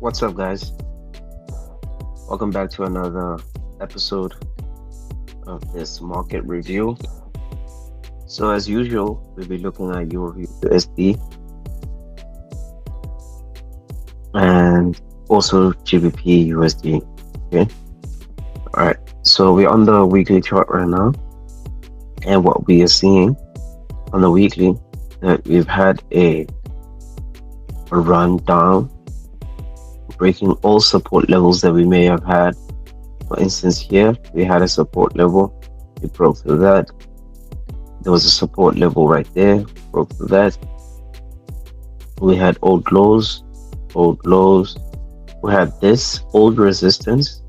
What's up, guys? Welcome back to another episode of this market review. So, as usual, we'll be looking at USD and also GBP USD. Okay, all right. So, we're on the weekly chart right now, and what we are seeing on the weekly that we've had a run down, breaking all support levels that we may have had. For instance, here we had a support level, we broke through that. There was a support level right there, broke through that. We had old lows. We had this old resistance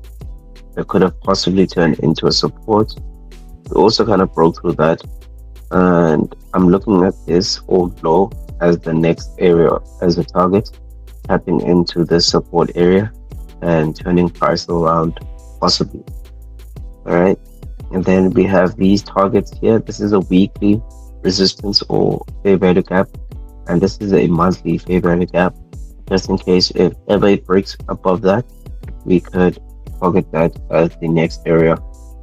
that could have possibly turned into a support. We also kind of broke through that, and I'm looking at this old low as the next area as a target, tapping into this support area and turning price around possibly. All right, and then we have these targets here. This is a weekly resistance or fair value gap, and this is a monthly fair value gap, just in case if ever it breaks above that, we could target that as the next area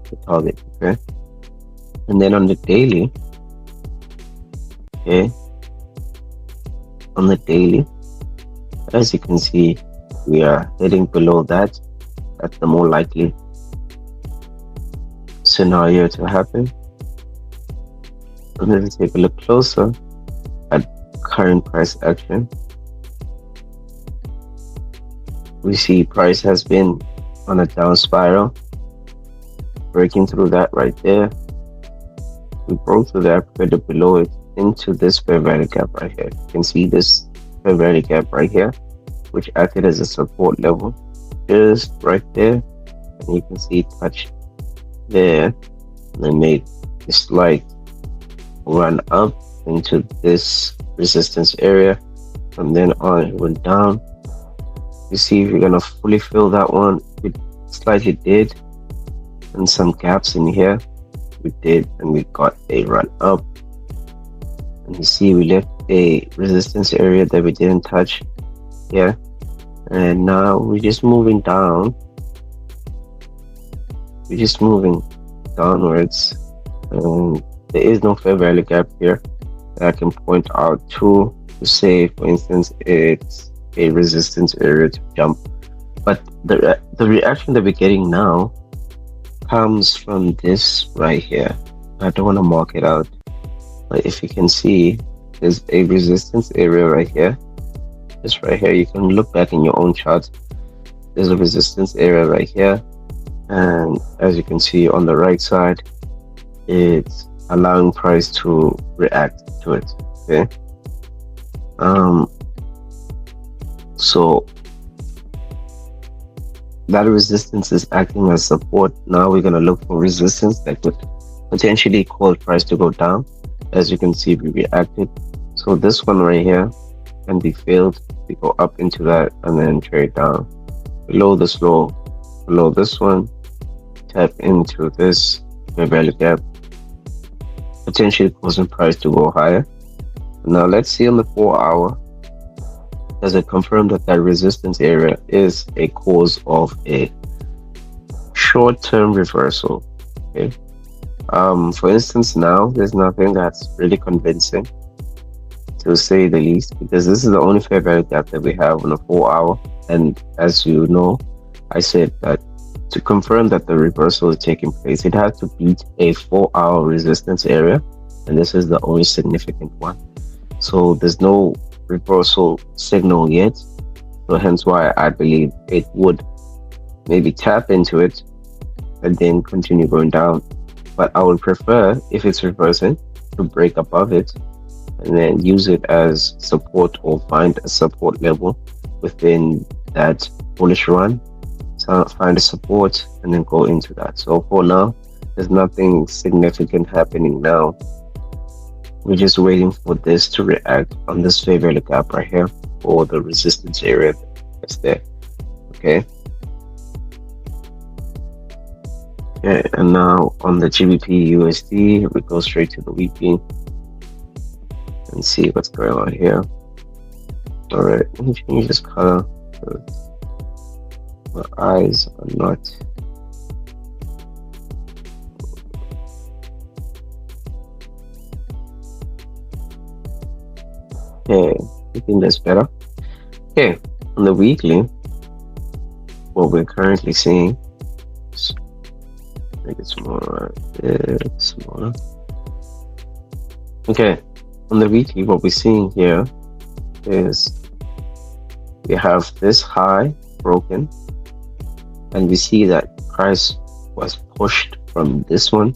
to target. Okay, and then on the daily, as you can see, we are heading below that. That's the more likely scenario to happen. And let's take a look closer at current price action. We see price has been on a down spiral, breaking through that right there. We broke through that, further below it into this fair value gap right here. You can see this fair value gap right here, which acted as a support level just right there, and you can see it touch there and then made a slight run up into this resistance area. From then on it went down. You see if you're gonna fully fill that one, we slightly did, and some gaps in here we did, and we got a run up. And you see we left a resistance area that we didn't touch here, and now we're just moving down. We're just moving downwards, and there is no fair value gap here that I can point out to say, for instance, it's a resistance area to jump. But the reaction that we're getting now comes from this right here. I don't want to mark it out, but if you can see, there's a resistance area right here. This right here, you can look back in your own chart. There's a resistance area right here, and as you can see on the right side, it's allowing price to react to it. Okay, so that resistance is acting as support. Now we're going to look for resistance that could potentially cause price to go down. As you can see, we reacted. So this one right here can be failed. We go up into that and then trade down below this low, below this one, tap into this fair value gap, potentially causing price to go higher. Now let's see on the 4-hour, does it confirm that that resistance area is a cause of a short-term reversal? Okay. For instance, now there's nothing that's really convincing, to say the least, because this is the only fair value gap that we have on a 4-hour. And as you know, I said that to confirm that the reversal is taking place, it has to beat a 4-hour resistance area, and this is the only significant one. So there's no reversal signal yet, so hence why I believe it would maybe tap into it and then continue going down. But I would prefer, if it's reversing, to break above it and then use it as support, or find a support level within that bullish run. So find a support and then go into that. So for now, there's nothing significant happening now. We're just waiting for this to react on this fair value gap right here, or the resistance area that's there. Okay. Okay, and now on the GBP USD, we go straight to the weekly and see what's going on here. All right, let me change this color. My eyes are not. Okay, I think that's better. Okay, on the weekly, what we're currently seeing, make it smaller, a bit smaller. Okay, on the weekly, what we're seeing here is we have this high broken, and we see that price was pushed from this one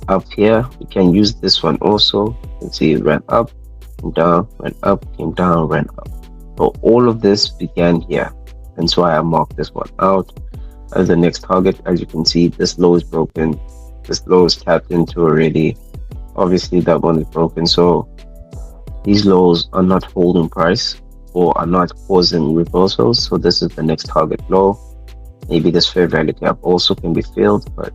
up here. We can use this one also. You can see it went up, came down, went up, came down, went up. So all of this began here, and so I marked this one out as the next target. As you can see, this low is broken, this low is tapped into already. Obviously that one is broken, so these lows are not holding price or are not causing reversals. So this is the next target low. Maybe this fair value gap also can be filled, but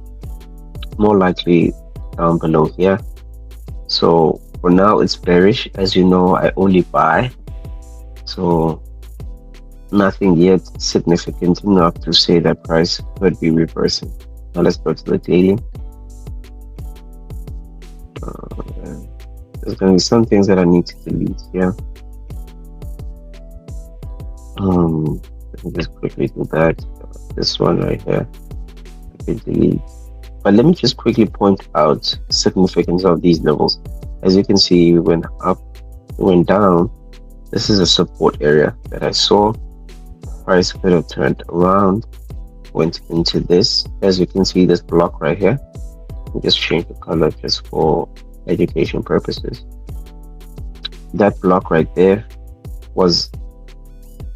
more likely down below here. So for now it's bearish. As you know, I only buy, so nothing yet significant enough to say that price could be reversing. Now let's go to the daily. There's going to be some things that I need to delete here. Let me just quickly do that. This one right here, I can delete. But let me just quickly point out the significance of these levels. As you can see, we went up, we went down. This is a support area that I saw. Price could have turned around, went into this. As you can see, this block right here. I'll just change the color just for education purposes. That block right there was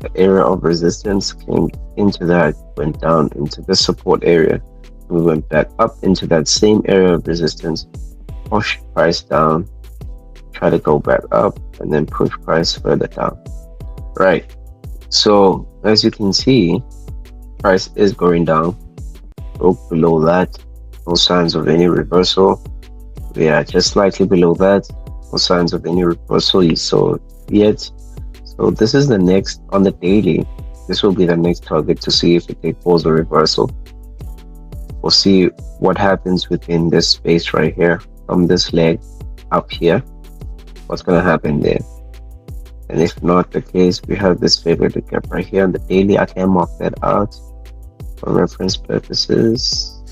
the area of resistance, came into that, went down into the support area. We went back up into that same area of resistance, pushed price down, try to go back up, and then push price further down. Right. So as you can see, price is going down. Broke below that, no signs of any reversal. We are just slightly below that, no signs of any reversal you saw yet. So this is the next on the daily. This will be the next target to see if it can cause a reversal. We'll see what happens within this space right here from this leg up here. What's going to happen there? And if not the case, we have this favorite gap right here on the daily. I can mark that out for reference purposes.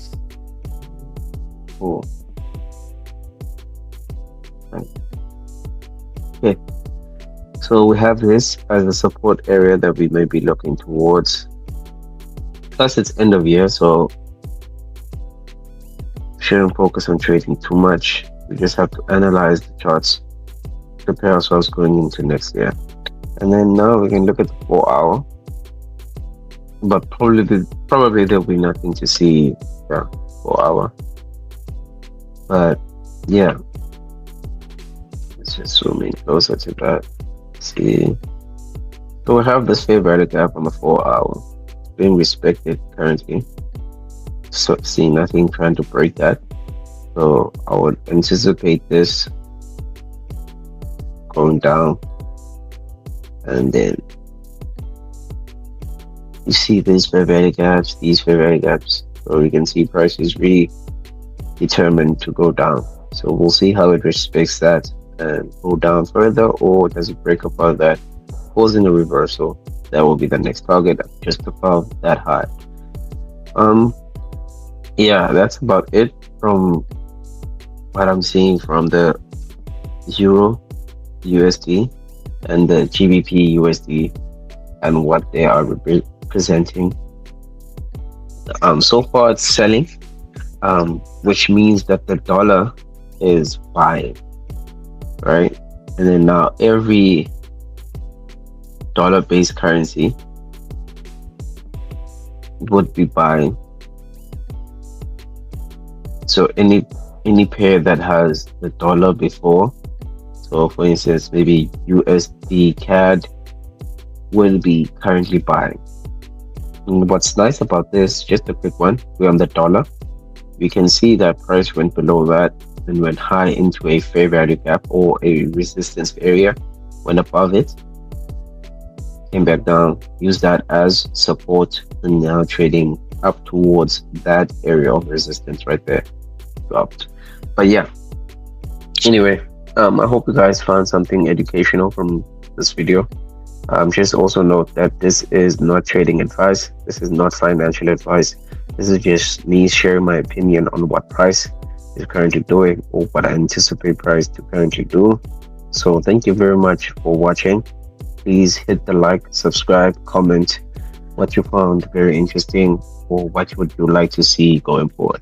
Cool. Right. Okay. So we have this as a support area that we may be looking towards. Plus it's end of year, so shouldn't focus on trading too much. We just have to analyze the charts, prepare ourselves going into next year. And then now we can look at the 4 hour. But probably there'll be nothing to see. Yeah, 4 hour. But yeah. Let's just zoom in closer to that. See. So we have this fair value gap on the 4 hour. It's being respected currently. So see nothing trying to break that. So I would anticipate this going down, and then you see these fair value gaps, so we can see price is really determined to go down. So we'll see how it respects that and go down further, or does it break above that, causing a reversal. That will be the next target, just above that high. Yeah, that's about it from what I'm seeing from the Euro USD and the GBP USD and what they are representing. So far it's selling, which means that the dollar is buying, right? And then now every dollar-based currency would be buying. So any pair that has the dollar before, so for instance maybe USD CAD, will be currently buying. And what's nice about this, just a quick one, we're on the dollar. We can see that price went below that and went high into a fair value gap or a resistance area, went above it. came back down, use that as support, and now trading up towards that area of resistance right there, dropped. But yeah, anyway, I hope you guys found something educational from this video. Just also note that this is not trading advice, this is not financial advice. This is just me sharing my opinion on what price is currently doing, or what I anticipate price to currently do. So thank you very much for watching. Please hit the like, subscribe, comment what you found very interesting, or what would you like to see going forward.